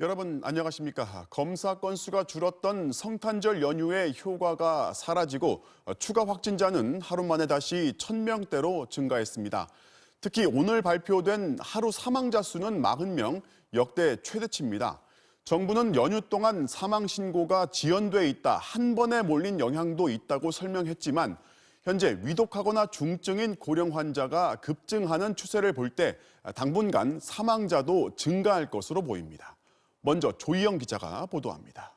여러분 안녕하십니까? 검사 건수가 줄었던 성탄절 연휴의 효과가 사라지고 추가 확진자는 하루 만에 다시 1,000명대로 증가했습니다. 특히 오늘 발표된 하루 사망자 수는 40명, 역대 최대치입니다. 정부는 연휴 동안 사망 신고가 지연돼 있다, 한 번에 몰린 영향도 있다고 설명했지만 현재 위독하거나 중증인 고령 환자가 급증하는 추세를 볼 때 당분간 사망자도 증가할 것으로 보입니다. 먼저 조희영 기자가 보도합니다.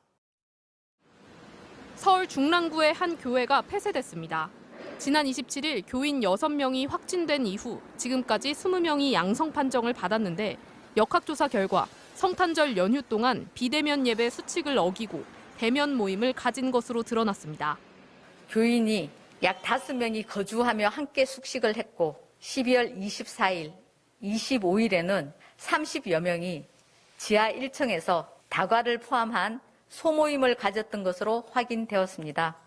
서울 중랑구의 한 교회가 폐쇄됐습니다. 지난 27일 교인 6명이 확진된 이후 지금까지 20명이 양성 판정을 받았는데 역학조사 결과 성탄절 연휴 동안 비대면 예배 수칙을 어기고 대면 모임을 가진 것으로 드러났습니다. 교인이 약 5명이 거주하며 함께 숙식을 했고 12월 24일, 25일에는 30여 명이 지하 1층에서 다과를 포함한 소모임을 가졌던 것으로 확인되었습니다.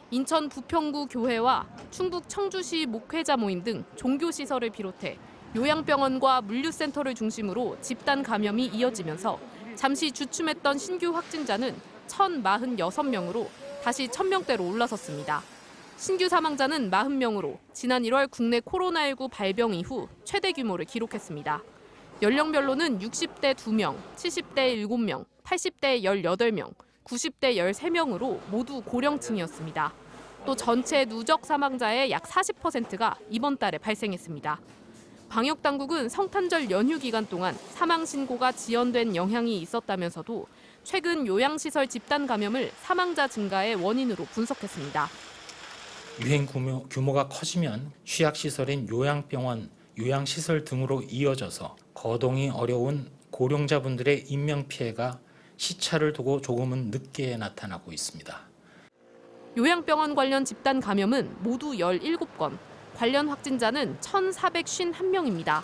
인천 부평구 교회와 충북 청주시 목회자 모임 등 종교시설을 비롯해 요양병원과 물류센터를 중심으로 집단 감염이 이어지면서 잠시 주춤했던 신규 확진자는 1,046명으로 다시 1,000명대로 올라섰습니다. 신규 사망자는 40명으로 지난 1월 국내 코로나19 발병 이후 최대 규모를 기록했습니다. 연령별로는 60대 2명, 70대 7명, 80대 18명, 90대 13명으로 모두 고령층이었습니다. 또 전체 누적 사망자의 약 40%가 이번 달에 발생했습니다. 방역당국은 성탄절 연휴 기간 동안 사망 신고가 지연된 영향이 있었다면서도 최근 요양시설 집단 감염을 사망자 증가의 원인으로 분석했습니다. 유행 규모가 커지면 취약시설인 요양병원, 요양시설 등으로 이어져서 거동이 어려운 고령자분들의 인명피해가 시차를 두고 조금은 늦게 나타나고 있습니다. 요양병원 관련 집단 감염은 모두 17건, 관련 확진자는 1,451명입니다.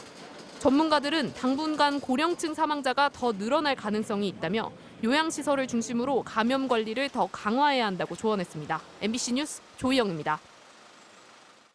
전문가들은 당분간 고령층 사망자가 더 늘어날 가능성이 있다며 요양시설을 중심으로 감염 관리를 더 강화해야 한다고 조언했습니다. MBC 뉴스 조희영입니다.